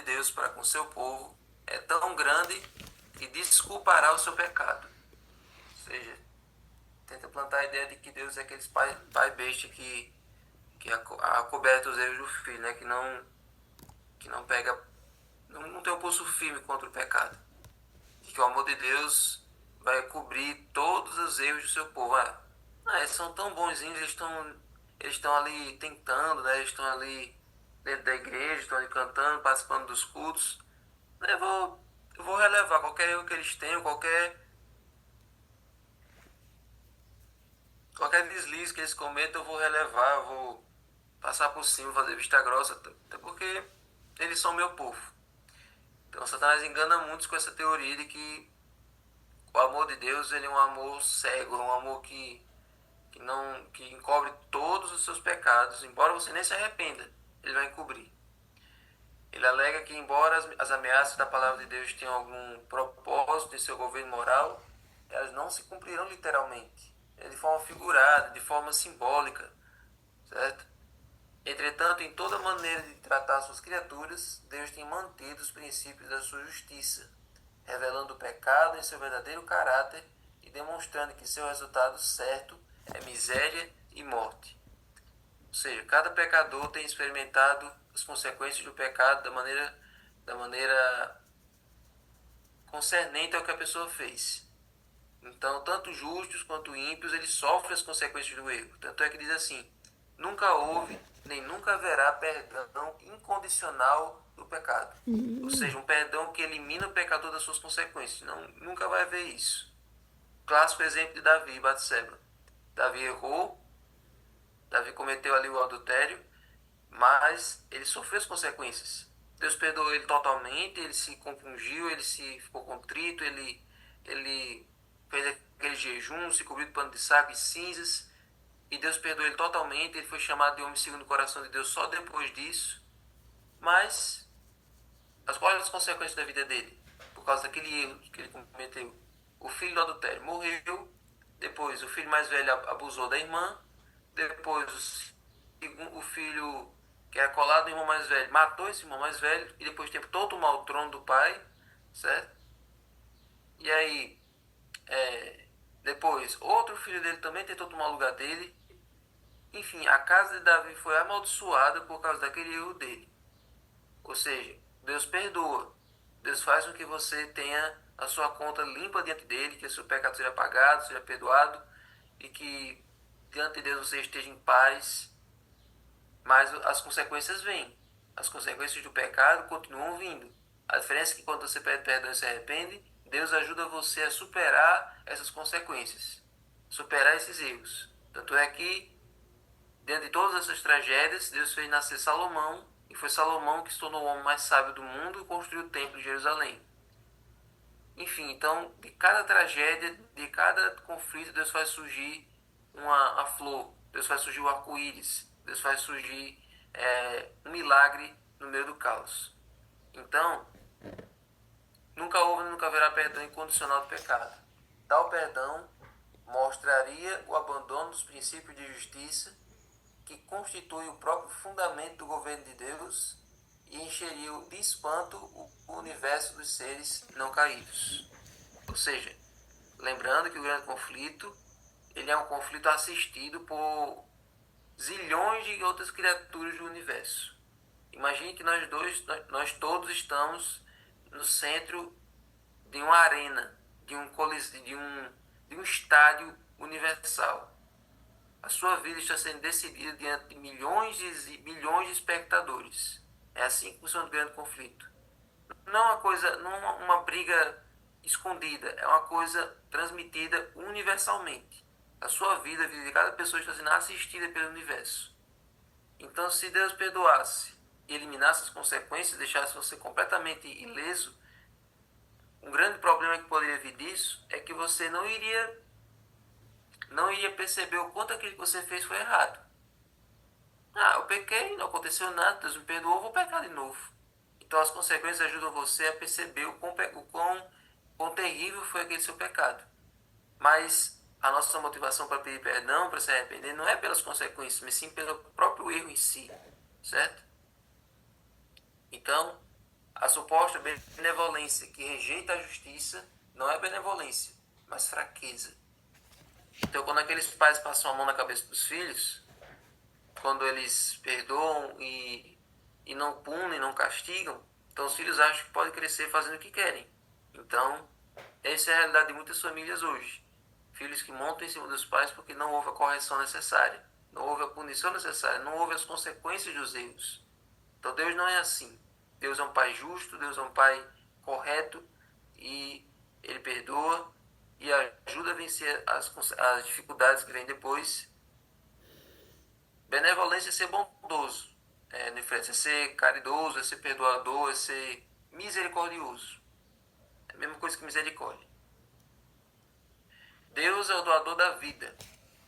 Deus para com seu povo é tão grande que desculpará o seu pecado. Ou seja, tenta plantar a ideia de que Deus é aqueles pai besta que acoberta os erros do filho, né? Que não pega, não tem um pulso firme contra o pecado. E que o amor de Deus vai cobrir todos os erros do seu povo. Eles são tão bonzinhos, eles estão ali tentando, né? Eles estão ali dentro da igreja, estão ali cantando, participando dos cultos. Eu vou relevar qualquer erro que eles tenham, qualquer deslize que eles cometam, eu vou relevar, eu vou passar por cima, fazer vista grossa, até porque eles são meu povo. Então Satanás engana muitos com essa teoria de que o amor de Deus ele é um amor cego, é um amor que encobre todos os seus pecados, embora você nem se arrependa, ele vai encobrir. Ele alega que, embora as ameaças da palavra de Deus tenham algum propósito em seu governo moral, elas não se cumprirão literalmente, de forma figurada, de forma simbólica, certo? Entretanto, em toda maneira de tratar suas criaturas, Deus tem mantido os princípios da sua justiça, revelando o pecado em seu verdadeiro caráter e demonstrando que seu resultado certo é miséria e morte. Ou seja, cada pecador tem experimentado as consequências do pecado da maneira concernente ao que a pessoa fez. Então, tanto justos quanto ímpios, eles sofrem as consequências do erro. Tanto é que diz assim: nunca houve, nem nunca haverá perdão incondicional do pecado. Ou seja, um perdão que elimina o pecador das suas consequências. Não, nunca vai haver isso. Clássico exemplo de Davi e Batseba. Davi errou, Davi cometeu ali o adultério, mas ele sofreu as consequências. Deus perdoou ele totalmente, ele se compungiu, ele se ficou contrito, ele fez aquele jejum, se cobriu de pano de saco e cinzas, e Deus perdoou ele totalmente. Ele foi chamado de homem segundo o coração de Deus só depois disso. Mas quais as consequências da vida dele? Por causa daquele erro que ele cometeu. O filho do adultério morreu, depois o filho mais velho abusou da irmã, depois o filho que era colado do irmão mais velho matou esse irmão mais velho e depois tentou tomar o trono do pai, certo? E aí, depois, outro filho dele também tentou tomar o lugar dele. Enfim, a casa de Davi foi amaldiçoada por causa daquele erro dele. Ou seja, Deus perdoa. Deus faz com que você tenha a sua conta limpa diante dele, que o seu pecado seja pagado, seja perdoado, e que diante de Deus você esteja em paz. Mas as consequências vêm. As consequências do pecado continuam vindo. A diferença é que quando você pede perdão e se arrepende, Deus ajuda você a superar essas consequências, superar esses erros. Tanto é que, diante de todas essas tragédias, Deus fez nascer Salomão, e foi Salomão que se tornou o homem mais sábio do mundo e construiu o templo de Jerusalém. Enfim, então, de cada tragédia, de cada conflito, Deus faz surgir a flor, Deus faz surgir o arco-íris, Deus faz surgir um milagre no meio do caos. Então, nunca houve e nunca haverá perdão incondicional do pecado. Tal perdão mostraria o abandono dos princípios de justiça que constitui o próprio fundamento do governo de Deus e encheria de espanto o universo dos seres não caídos. Ou seja, lembrando que o grande conflito ele é um conflito assistido por zilhões de outras criaturas do universo. Imagine que nós todos estamos no centro de uma arena, de um estádio universal. A sua vida está sendo decidida diante de milhões e bilhões de espectadores. É assim que funciona o grande conflito. Não é uma briga escondida, é uma coisa transmitida universalmente. A sua vida, a vida de cada pessoa está sendo assistida pelo universo. Então, se Deus perdoasse e eliminasse as consequências, deixasse você completamente ileso, um grande problema que poderia vir disso é que você não iria perceber o quanto aquilo que você fez foi errado. Eu pequei, não aconteceu nada, Deus me perdoou, vou pecar de novo. Então as consequências ajudam você a perceber o quão terrível foi aquele seu pecado. Mas a nossa motivação para pedir perdão, para se arrepender, não é pelas consequências, mas sim pelo próprio erro em si, certo? Então, A suposta benevolência que rejeita a justiça não é benevolência, mas fraqueza. Então, quando aqueles pais passam a mão na cabeça dos filhos, quando eles perdoam e não punem, não castigam, então os filhos acham que podem crescer fazendo o que querem. Então, essa é a realidade de muitas famílias hoje. Filhos que montam em cima dos pais porque não houve a correção necessária, não houve a punição necessária, não houve as consequências dos erros. Então Deus não é assim. Deus é um pai justo, Deus é um pai correto e ele perdoa e ajuda a vencer as dificuldades que vêm depois. Benevolência é ser bondoso, é ser caridoso, é ser perdoador, é ser misericordioso. É a mesma coisa que misericórdia. Deus é o doador da vida.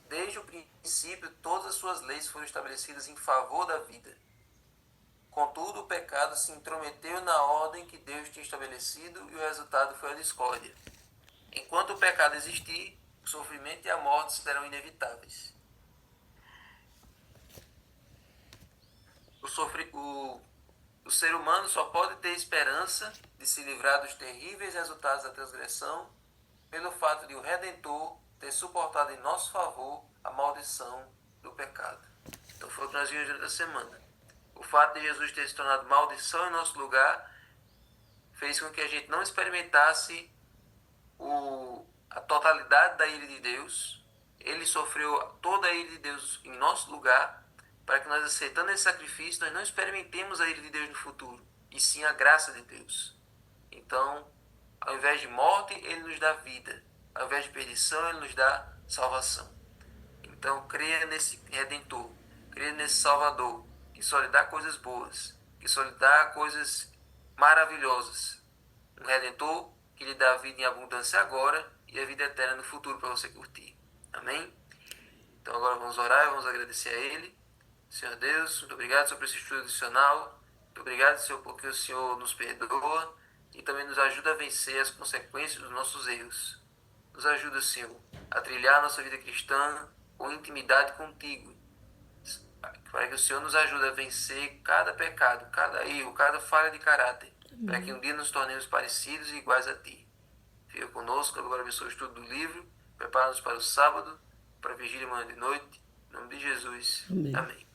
Desde o princípio, todas as suas leis foram estabelecidas em favor da vida. Contudo, o pecado se intrometeu na ordem que Deus tinha estabelecido e o resultado foi a discórdia. Enquanto o pecado existir, o sofrimento e a morte serão inevitáveis. O ser humano só pode ter esperança de se livrar dos terríveis resultados da transgressão pelo fato de o Redentor ter suportado em nosso favor a maldição do pecado. Então foi o que nós vimos durante a semana. O fato de Jesus ter se tornado maldição em nosso lugar fez com que a gente não experimentasse a totalidade da ira de Deus. Ele sofreu toda a ira de Deus em nosso lugar, para que nós, aceitando esse sacrifício, nós não experimentemos a ira de Deus no futuro, e sim a graça de Deus. Então, ao invés de morte, ele nos dá vida. Ao invés de perdição, ele nos dá salvação. Então, creia nesse Redentor, creia nesse Salvador, que só lhe dá coisas boas, que só lhe dá coisas maravilhosas. Um Redentor que lhe dá vida em abundância agora e a vida eterna no futuro para você curtir. Amém? Então agora vamos orar e vamos agradecer a Ele. Senhor Deus, muito obrigado, Senhor, por esse estudo adicional. Muito obrigado, Senhor, porque o Senhor nos perdoa e também nos ajuda a vencer as consequências dos nossos erros. Nos ajuda, Senhor, a trilhar a nossa vida cristã com intimidade contigo, para que o Senhor nos ajude a vencer cada pecado, cada erro, cada falha de caráter, para que um dia nos tornemos parecidos e iguais a Ti. Fica conosco, agora abençoe o estudo do livro, prepara-nos para o sábado, para a vigília manhã de noite. Em nome de Jesus. Amém.